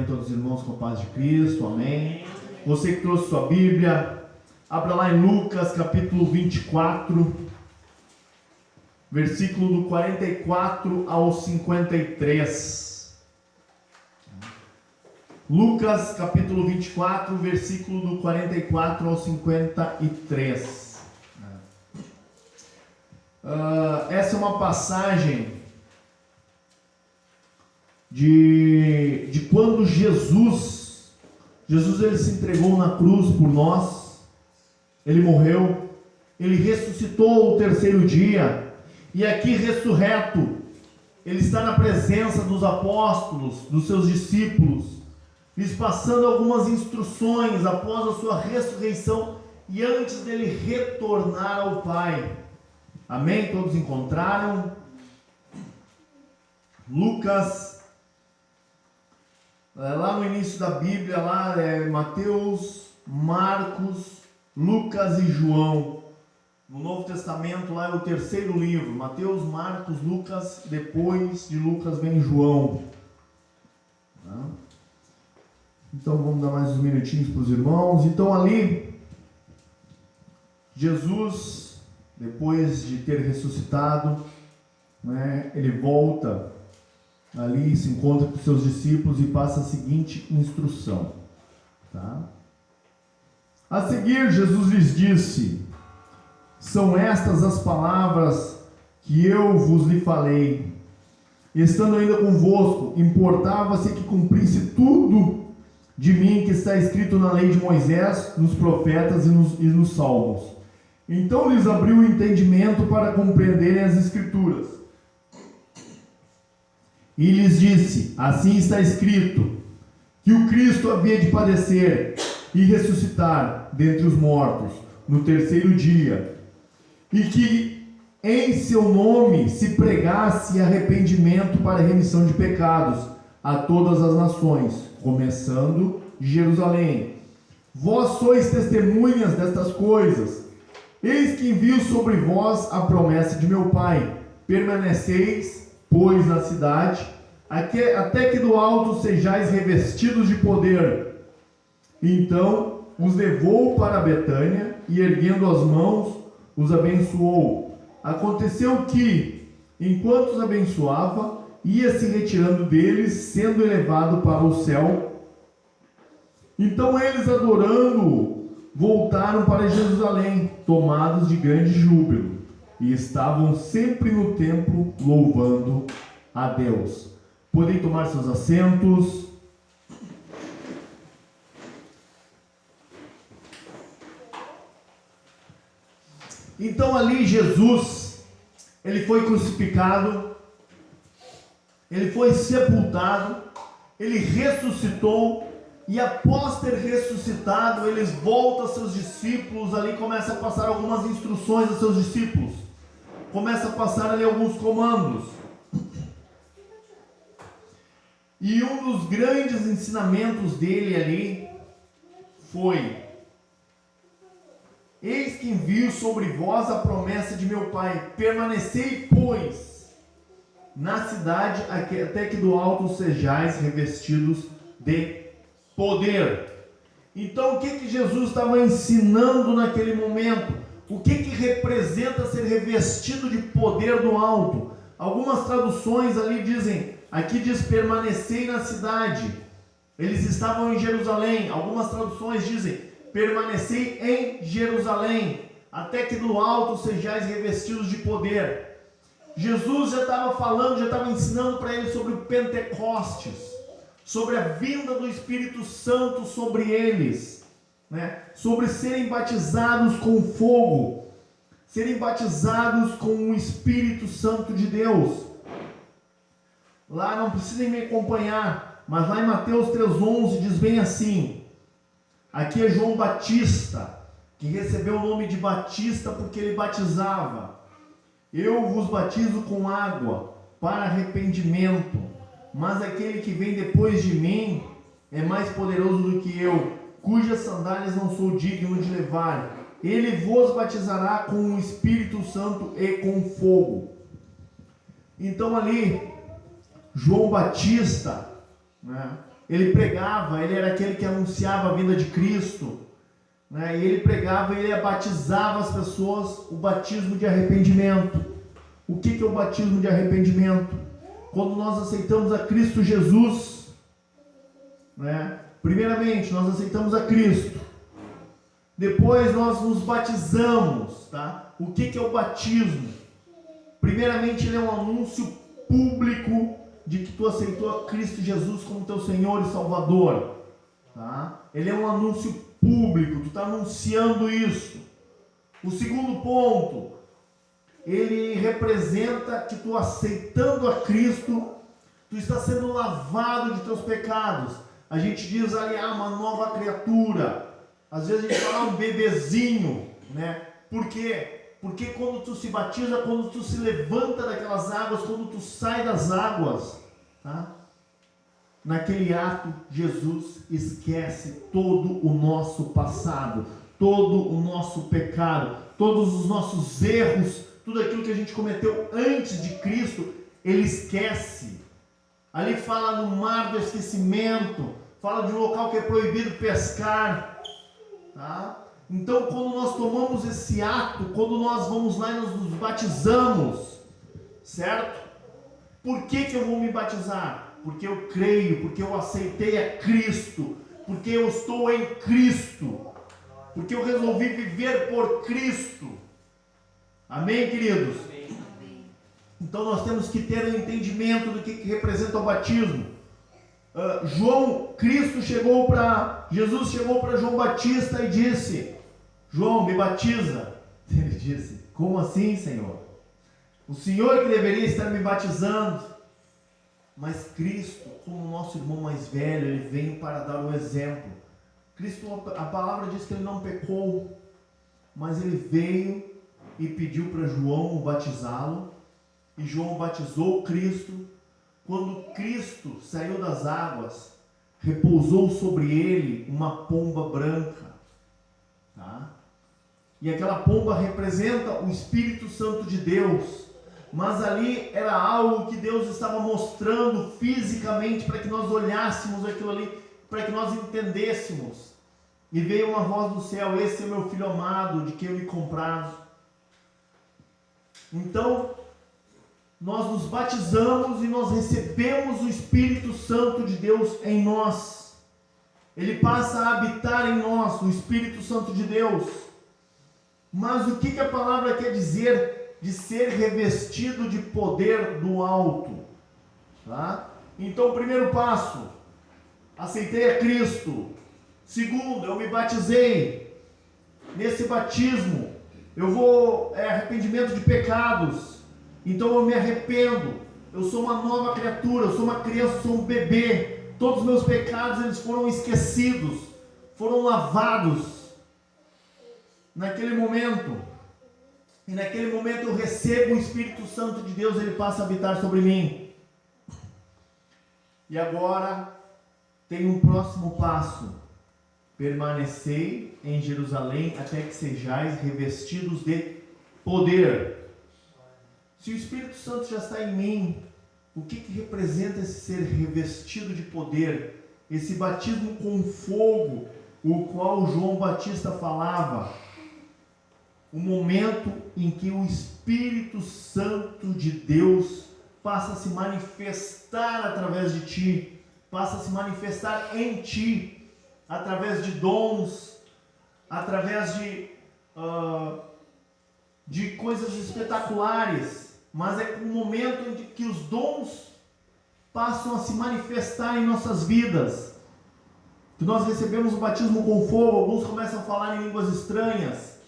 manhã todos os irmãos com a paz de Cristo, amém. Você que trouxe sua Bíblia, abra lá em Lucas capítulo 24, versículo do 44 ao 53. Lucas capítulo 24, versículo do 44 ao 53. Essa é uma passagem de quando Jesus ele se entregou na cruz por nós, ele morreu, ele ressuscitou o terceiro dia, e aqui ressurreto, ele está na presença dos apóstolos, dos seus discípulos, lhes passando algumas instruções após a sua ressurreição e antes dele retornar ao Pai. Amém? Todos encontraram? Lucas, lá no início da Bíblia, lá é Mateus, Marcos, Lucas e João. No Novo Testamento lá é o terceiro livro, Mateus, Marcos, Lucas, depois de Lucas vem João. Então vamos dar mais uns minutinhos para os irmãos. Então ali, Jesus, depois de ter ressuscitado, ele volta ali, se encontra com seus discípulos e passa a seguinte instrução. A seguir, Jesus lhes disse: são estas as palavras que eu vos lhe falei. Estando ainda convosco, importava-se que cumprisse tudo de mim que está escrito na lei de Moisés, nos profetas e nos salmos. Então lhes abriu o entendimento para compreenderem as Escrituras. E lhes disse: assim está escrito, que o Cristo havia de padecer e ressuscitar dentre os mortos no terceiro dia, e que em seu nome se pregasse arrependimento para a remissão de pecados a todas as nações, começando de Jerusalém. Vós sois testemunhas destas coisas. Eis que envio sobre vós a promessa de meu Pai. Permaneceis, pois, na cidade, até que do alto sejais revestidos de poder. Então os levou para Betânia e, erguendo as mãos, os abençoou. Aconteceu que, enquanto os abençoava, ia se retirando deles, sendo elevado para o céu. Então eles, adorando-o, voltaram para Jerusalém, tomados de grande júbilo, e estavam sempre no templo louvando a Deus. Podem tomar seus assentos. Então ali Jesus, ele foi crucificado, ele foi sepultado, ele ressuscitou, e após ter ressuscitado, eles voltam a seus discípulos, ali começa a passar algumas instruções a seus discípulos, começa a passar ali alguns comandos. E um dos grandes ensinamentos dele ali foi: eis que envio sobre vós a promessa de meu Pai, permanecei, pois, na cidade, até que do alto sejais revestidos de poder. Então o que Jesus estava ensinando naquele momento? O que representa ser revestido de poder do alto? Algumas traduções ali dizem, aqui diz permanecei na cidade. Eles estavam em Jerusalém. Algumas traduções dizem permanecei em Jerusalém, até que do alto sejais revestidos de poder. Jesus já estava falando, já estava ensinando para eles sobre o Pentecostes, sobre a vinda do Espírito Santo sobre eles, sobre serem batizados com fogo, serem batizados com o Espírito Santo de Deus. Lá não precisem me acompanhar, mas lá em Mateus 3,11 diz bem assim: aqui é João Batista, que recebeu o nome de Batista porque ele batizava. Eu vos batizo com água para arrependimento, mas aquele que vem depois de mim é mais poderoso do que eu, cujas sandálias não sou digno de levar. Ele vos batizará com o Espírito Santo e com fogo. Então ali, João Batista, ele pregava, ele era aquele que anunciava a vinda de Cristo, né? E ele pregava e ele batizava as pessoas, o batismo de arrependimento. O que é o batismo de arrependimento? Quando nós aceitamos a Cristo Jesus, né? Primeiramente, nós aceitamos a Cristo. Depois nós nos batizamos, tá? O que é o batismo? Primeiramente, ele é um anúncio público de que tu aceitou a Cristo Jesus como teu Senhor e Salvador, tá? Ele é um anúncio público, tu está anunciando isso. O segundo ponto, ele representa que tu aceitando a Cristo, tu está sendo lavado de teus pecados. A gente diz ali, uma nova criatura. Às vezes a gente fala um bebezinho, né? Por quê? Porque quando tu se batiza, quando tu se levanta daquelas águas, quando tu sai das águas, tá? Naquele ato, Jesus esquece todo o nosso passado, todo o nosso pecado, todos os nossos erros, tudo aquilo que a gente cometeu antes de Cristo, ele esquece. Ali fala no mar do esquecimento, fala de um local que é proibido pescar, tá? Então, quando nós tomamos esse ato, quando nós vamos lá e nós nos batizamos, certo? Por que eu vou me batizar? Porque eu creio, porque eu aceitei a Cristo, porque eu estou em Cristo, porque eu resolvi viver por Cristo. Amém, queridos? Então nós temos que ter um entendimento do que representa o batismo. Jesus chegou para João Batista e disse: João, me batiza. Ele disse: como assim, Senhor? O Senhor que deveria estar me batizando. Mas Cristo, como nosso irmão mais velho, ele veio para dar o exemplo. Cristo, a palavra diz que ele não pecou, mas ele veio e pediu para João batizá-lo, e João batizou Cristo. Quando Cristo saiu das águas, repousou sobre ele uma pomba branca, tá? E aquela pomba representa o Espírito Santo de Deus, mas ali era algo que Deus estava mostrando fisicamente para que nós olhássemos aquilo ali, para que nós entendêssemos. E veio uma voz do céu: esse é meu filho amado, de quem eu me comprazo. Então, nós nos batizamos e nós recebemos o Espírito Santo de Deus em nós. Ele passa a habitar em nós, o Espírito Santo de Deus. Mas o que a palavra quer dizer de ser revestido de poder do alto? Tá? Então, o primeiro passo, aceitei a Cristo. Segundo, eu me batizei. Nesse batismo, arrependimento de pecados. Então eu me arrependo, eu sou uma nova criatura, eu sou uma criança, eu sou um bebê. Todos os meus pecados, eles foram esquecidos, foram lavados naquele momento. E naquele momento eu recebo o Espírito Santo de Deus, ele passa a habitar sobre mim. E agora tem um próximo passo: permanecei em Jerusalém até que sejais revestidos de poder. Se o Espírito Santo já está em mim, o que representa esse ser revestido de poder? Esse batismo com fogo, o qual João Batista falava. O momento em que o Espírito Santo de Deus passa a se manifestar através de ti, passa a se manifestar em ti, através de dons, através de coisas espetaculares. Mas é o momento em que os dons passam a se manifestar em nossas vidas. Que nós recebemos o batismo com fogo, alguns começam a falar em línguas estranhas,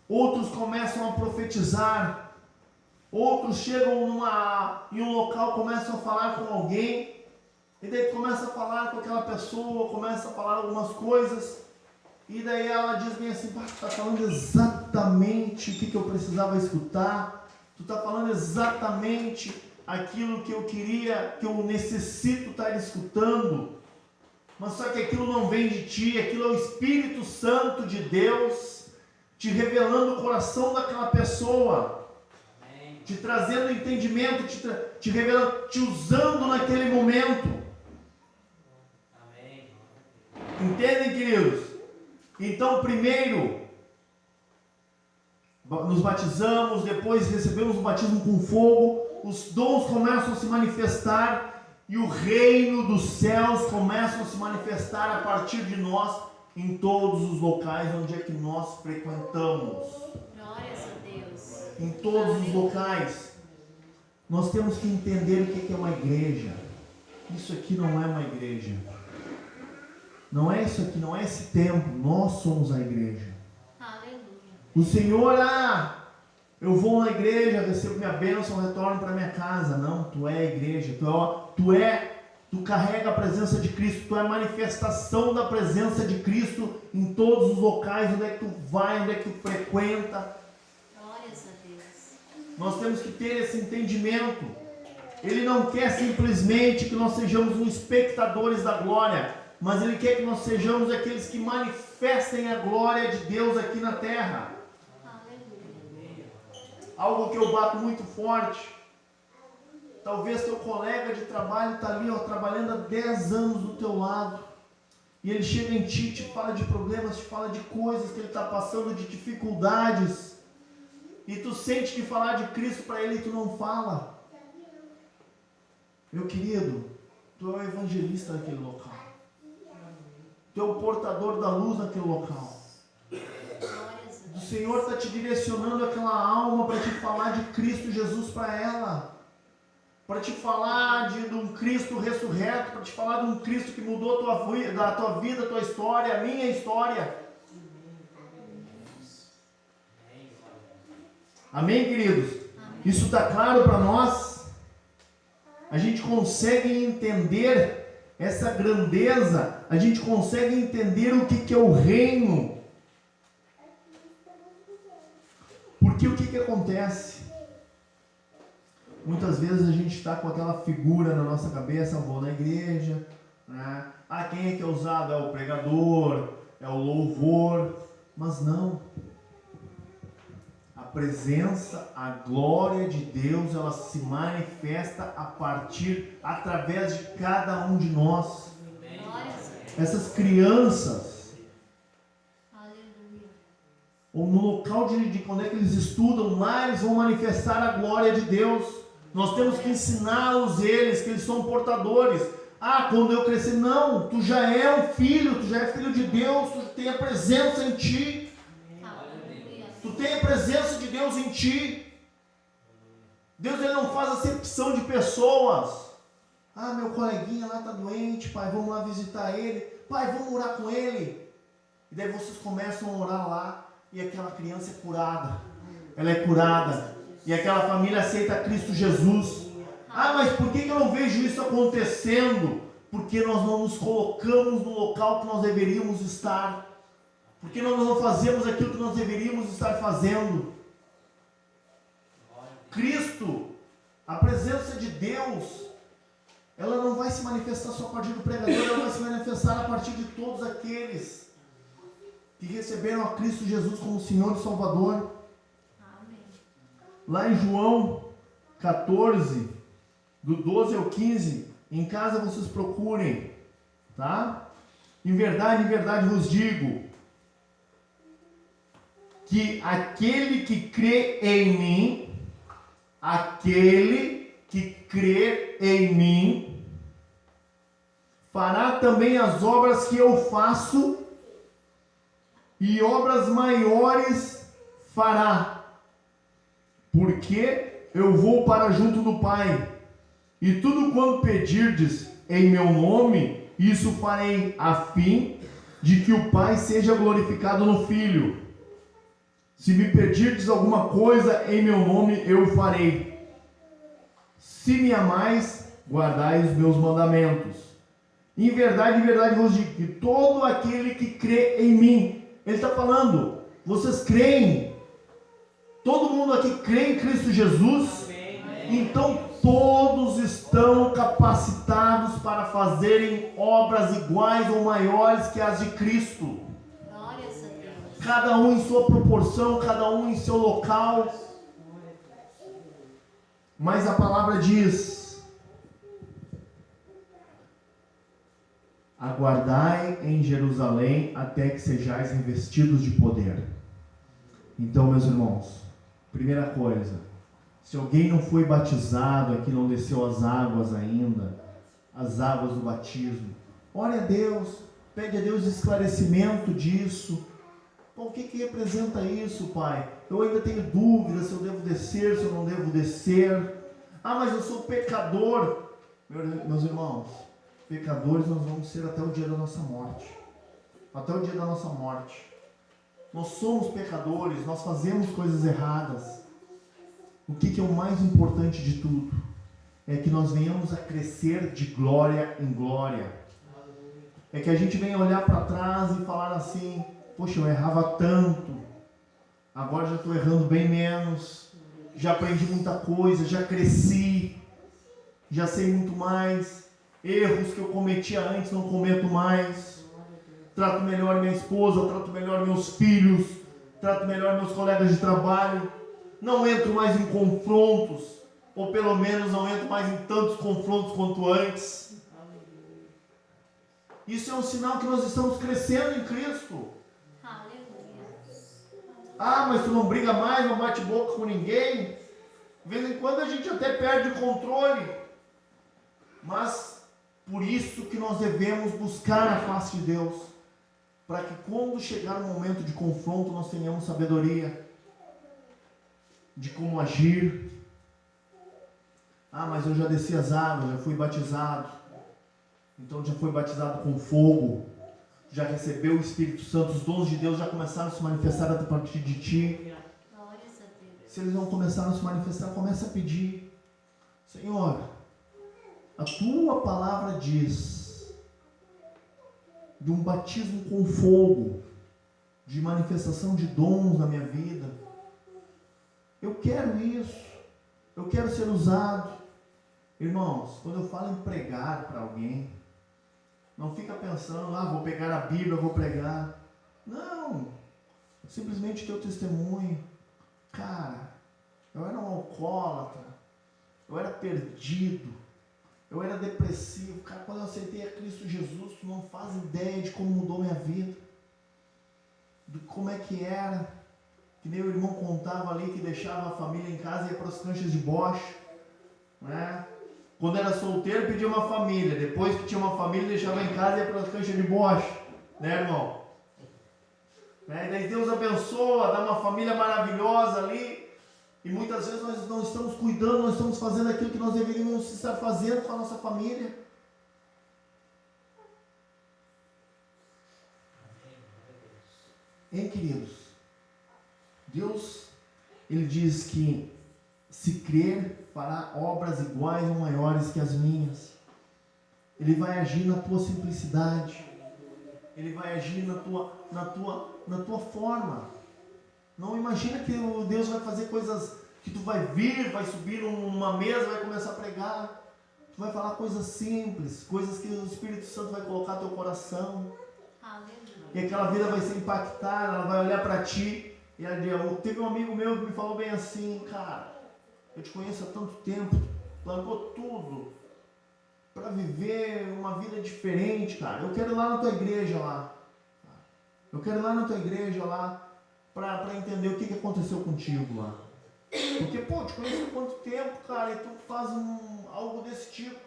outros começam a profetizar, outros chegam em um local, começam a falar com alguém, e daí começa a falar com aquela pessoa, começa a falar algumas coisas, e daí ela diz bem assim: tu está falando exatamente o que eu precisava escutar. Tu está falando exatamente aquilo que eu queria, que eu necessito estar escutando. Mas só que aquilo não vem de ti, aquilo é o Espírito Santo de Deus te revelando o coração daquela pessoa. Amém. Te trazendo entendimento, te revelando, te usando naquele momento. Entendem, queridos? Então, primeiro, nos batizamos, depois recebemos o batismo com fogo, os dons começam a se manifestar e o reino dos céus começa a se manifestar a partir de nós em todos os locais onde é que nós frequentamos. Glórias a Deus. Em todos os locais. Nós temos que entender o que é uma igreja. Isso aqui não é uma igreja. Não é isso aqui, não é esse templo. Nós somos a igreja. Aleluia. O Senhor, eu vou na igreja, recebo minha bênção, retorno para minha casa. Não, tu é a igreja. Tu carrega a presença de Cristo. Tu é a manifestação da presença de Cristo em todos os locais onde é que tu vai, onde é que tu frequenta. Glórias a Deus. Nós temos que ter esse entendimento. Ele não quer simplesmente que nós sejamos uns espectadores da glória, mas Ele quer que nós sejamos aqueles que manifestem a glória de Deus aqui na terra. Aleluia. Algo que eu bato muito forte. Talvez teu colega de trabalho está ali, trabalhando há 10 anos do teu lado. E ele chega em ti, te fala de problemas, te fala de coisas que ele está passando, de dificuldades. E tu sente que falar de Cristo para ele e tu não fala. Meu querido, tu é o evangelista naquele local. Tu é o portador da luz naquele local. O Senhor está te direcionando aquela alma para te falar de Cristo Jesus para ela. Para te falar de um Cristo ressurreto, para te falar de um Cristo que mudou a tua vida, a tua história, a minha história. Amém, queridos? Amém. Isso está claro para nós? A gente consegue entender essa grandeza, a gente consegue entender o que é o reino. Porque o que acontece? Muitas vezes a gente está com aquela figura na nossa cabeça, eu vou na igreja, né? Quem é que é usado? É o pregador, é o louvor, mas não. A presença, a glória de Deus, ela se manifesta através de cada um de nós. Essas crianças, ou no local de quando é que eles estudam, lá eles vão manifestar a glória de Deus. Nós temos que ensiná-los eles, que eles são portadores. Quando eu crescer, não, tu já é um filho, tu já é filho de Deus, tu tem a presença em ti. Tu tem a presença de Deus em ti. Deus, ele não faz acepção de pessoas. Meu coleguinha lá está doente, pai, vamos lá visitar ele. Pai, vamos orar com ele. E daí vocês começam a orar lá e aquela criança é curada. Ela é curada. E aquela família aceita Cristo Jesus. Mas por que eu não vejo isso acontecendo? Porque nós não nos colocamos no local que nós deveríamos estar. Porque nós não fazemos aquilo que nós deveríamos estar fazendo. Cristo, a presença de Deus, ela não vai se manifestar só a partir do pregador, ela vai se manifestar a partir de todos aqueles que receberam a Cristo Jesus como Senhor e Salvador. Amém. Lá em João 14, do 12 ao 15, em casa vocês procurem, tá? Em verdade vos digo, que aquele que crê em mim, fará também as obras que eu faço, e obras maiores fará, porque eu vou para junto do Pai, e tudo quanto pedirdes em meu nome, isso farei, a fim de que o Pai seja glorificado no Filho. Se me pedirdes alguma coisa em meu nome, eu o farei. Se me amais, guardai os meus mandamentos. Em verdade vos digo que todo aquele que crê em mim, ele está falando, vocês creem? Todo mundo aqui crê em Cristo Jesus? Então todos estão capacitados para fazerem obras iguais ou maiores que as de Cristo. Cada um em sua proporção, cada um em seu local. Mas a palavra diz aguardai em Jerusalém até que sejais revestidos de poder. Então, meus irmãos, primeira coisa, se alguém não foi batizado, aqui não desceu as águas ainda, as águas do batismo, ore a Deus, pede a Deus esclarecimento disso. Pô, o que representa isso, Pai? Eu ainda tenho dúvidas se eu devo descer, se eu não devo descer. Ah, mas eu sou pecador. Meus irmãos, pecadores nós vamos ser até o dia da nossa morte. Até o dia da nossa morte. Nós somos pecadores, nós fazemos coisas erradas. O que é o mais importante de tudo? É que nós venhamos a crescer de glória em glória. É que a gente venha olhar para trás e falar assim: poxa, eu errava tanto, agora já estou errando bem menos, já aprendi muita coisa, já cresci, já sei muito mais, erros que eu cometia antes não cometo mais, trato melhor minha esposa, trato melhor meus filhos, trato melhor meus colegas de trabalho, não entro mais em confrontos, ou pelo menos não entro mais em tantos confrontos quanto antes. Isso é um sinal que nós estamos crescendo em Cristo. Ah, mas tu não briga mais, não bate boca com ninguém. De vez em quando a gente até perde o controle. Mas por isso que nós devemos buscar a face de Deus. Para que quando chegar o momento de confronto, nós tenhamos sabedoria de como agir. Ah, mas eu já desci as águas, já fui batizado. Então já foi batizado com fogo. Já recebeu o Espírito Santo, os dons de Deus já começaram a se manifestar a partir de ti. Se eles não começaram a se manifestar, começa a pedir: Senhor, a tua palavra diz de um batismo com fogo, de manifestação de dons na minha vida. Eu quero isso, eu quero ser usado. Irmãos, quando eu falo em pregar para alguém, não fica pensando: vou pegar a Bíblia, vou pregar. Não. Simplesmente teu testemunho. Cara, eu era um alcoólatra. Eu era perdido. Eu era depressivo. Cara, quando eu aceitei a Cristo Jesus, tu não faz ideia de como mudou minha vida. De como é que era. Que nem o irmão contava ali, que deixava a família em casa e ia para as canchas de bocha. Né? Quando era solteiro, pedia uma família. Depois que tinha uma família, deixava em casa e ia para as canchas de bocha. Né, irmão? Né? E daí Deus abençoa, dá uma família maravilhosa ali. E muitas vezes nós não estamos cuidando, nós estamos fazendo aquilo que nós deveríamos estar fazendo com a nossa família. Hein, queridos? Deus, Ele diz que se crer, fará obras iguais ou maiores que as minhas. Ele vai agir na tua simplicidade. Ele vai agir na tua forma. Não imagina que Deus vai fazer coisas que tu vai vir, vai subir numa mesa, vai começar a pregar. Tu vai falar coisas simples, coisas que o Espírito Santo vai colocar no teu coração. E aquela vida vai ser impactada, ela vai olhar para ti. E teve um amigo meu que me falou bem assim: cara, eu te conheço há tanto tempo, largou tudo para viver uma vida diferente, cara. Eu quero ir lá na tua igreja lá. Eu quero ir lá na tua igreja lá para entender o que aconteceu contigo lá. Porque, pô, te conheço há quanto tempo, cara, e tu faz algo desse tipo.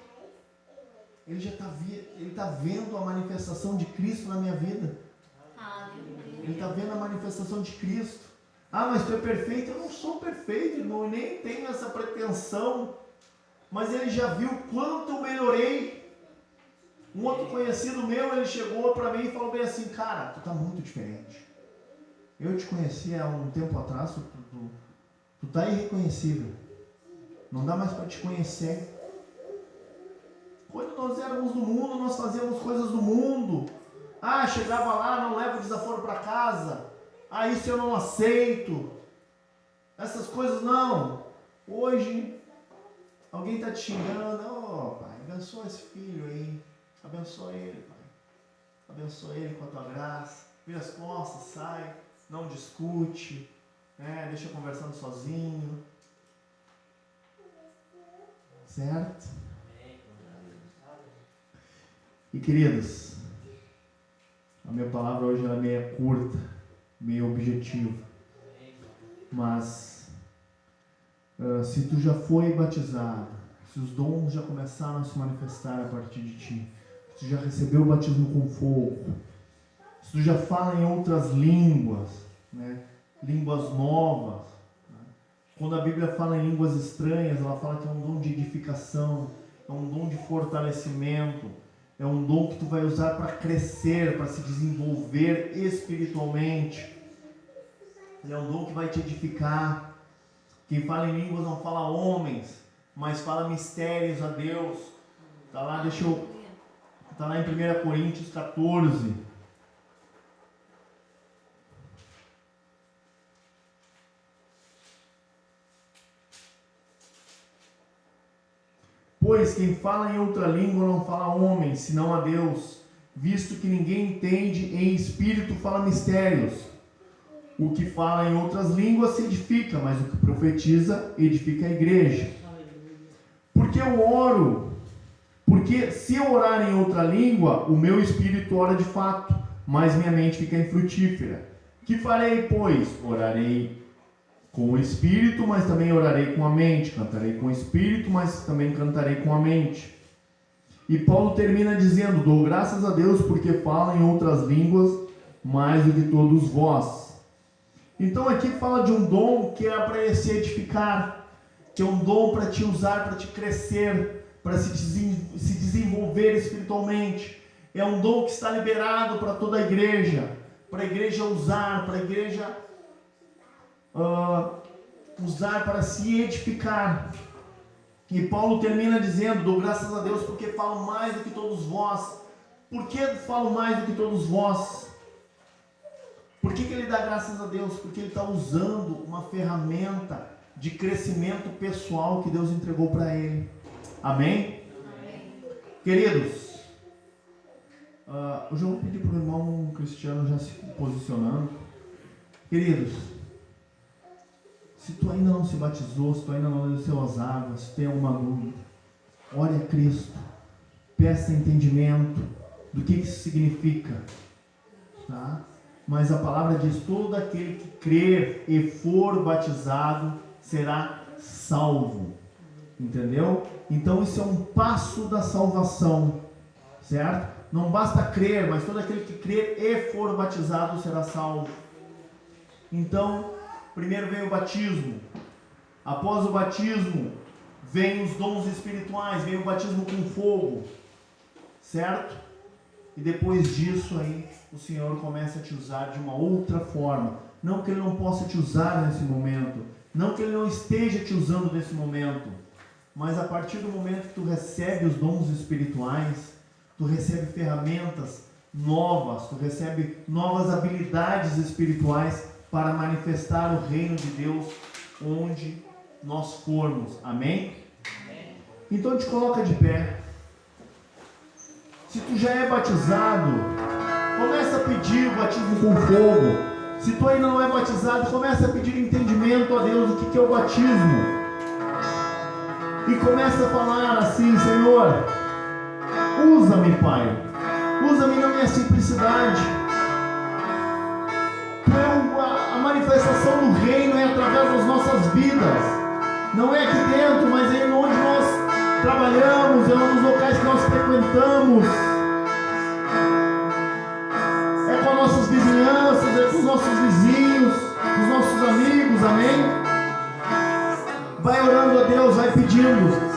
Ele já está vendo a manifestação de Cristo na minha vida. Ele está vendo a manifestação de Cristo. Ah, mas tu é perfeito? Eu não sou perfeito, irmão, nem tenho essa pretensão. Mas ele já viu quanto eu melhorei. Um outro conhecido meu, ele chegou para mim e falou bem assim: cara, tu está muito diferente. Eu te conheci há um tempo atrás, tu está irreconhecível. Não dá mais para te conhecer. Quando nós éramos do mundo, nós fazíamos coisas do mundo. Ah, chegava lá, não levo desaforo para casa. Ah, isso eu não aceito. Essas coisas não. Hoje, alguém está te xingando. Oh, pai, abençoa esse filho aí. Abençoa ele, pai. Abençoa ele com a tua graça. Vira as costas, sai. Não discute. Deixa conversando sozinho. Certo? E queridos, A minha palavra hoje ela é meio curta, meio objetiva. Mas, se tu já foi batizado, se os dons já começaram a se manifestar a partir de ti, se tu já recebeu o batismo com fogo, se tu já fala em outras línguas, né? Línguas novas, né? Quando a Bíblia fala em línguas estranhas, ela fala que é um dom de edificação, é um dom de fortalecimento, é um dom que tu vai usar para crescer, para se desenvolver espiritualmente. É um dom que vai te edificar. Quem fala em línguas não fala homens, mas fala mistérios a Deus. Está lá, tá lá em 1 Coríntios 14. Pois quem fala em outra língua não fala a homens, senão a Deus, visto que ninguém entende, em espírito fala mistérios. O que fala em outras línguas se edifica, mas o que profetiza edifica a igreja. Porque eu oro? Porque se eu orar em outra língua, o meu espírito ora de fato, mas minha mente fica infrutífera. Que farei, pois? Orarei com o espírito, mas também orarei com a mente. Cantarei com o espírito, mas também cantarei com a mente. E Paulo termina dizendo: dou graças a Deus porque falo em outras línguas mais do que todos vós. Então aqui fala de um dom que é para se edificar, que é um dom para te usar, para te crescer, para se desenvolver espiritualmente. É um dom que está liberado para toda a igreja, para a igreja usar, para a igreja usar para se edificar. E Paulo termina dizendo: dou graças a Deus porque falo mais do que todos vós. Por que falo mais do que todos vós? Por que ele dá graças a Deus? Porque ele está usando uma ferramenta de crescimento pessoal que Deus entregou para ele. Amém? Amém. Queridos, hoje eu vou pedir para o irmão Cristiano já se posicionando. Queridos, se tu ainda não se batizou, se tu ainda não desceu as águas, se tem alguma dúvida, ore a Cristo, peça entendimento do que isso significa, tá? Mas a palavra diz: todo aquele que crer e for batizado será salvo. Entendeu? Então isso é um passo da salvação, certo? Não basta crer, mas todo aquele que crer e for batizado será salvo. Então, primeiro vem o batismo. Após o batismo, vem os dons espirituais, vem o batismo com fogo, certo? E depois disso aí, o Senhor começa a te usar de uma outra forma. Não que Ele não possa te usar nesse momento, não que Ele não esteja te usando nesse momento, mas a partir do momento que tu recebe os dons espirituais, tu recebe ferramentas novas, tu recebe novas habilidades espirituais para manifestar o reino de Deus onde nós formos. Amém? Amém. Então te coloca de pé. Se tu já é batizado, começa a pedir o batismo com fogo. Se tu ainda não é batizado, começa a pedir entendimento a Deus do que é o batismo. E começa a falar assim: Senhor, usa-me, Pai. Usa-me na minha simplicidade. A manifestação do reino é através das nossas vidas. Não é aqui dentro, mas é onde nós trabalhamos, é nos locais que nós frequentamos. É com as nossas vizinhanças, é com os nossos vizinhos, com os nossos amigos, amém? Vai orando a Deus, vai pedindo.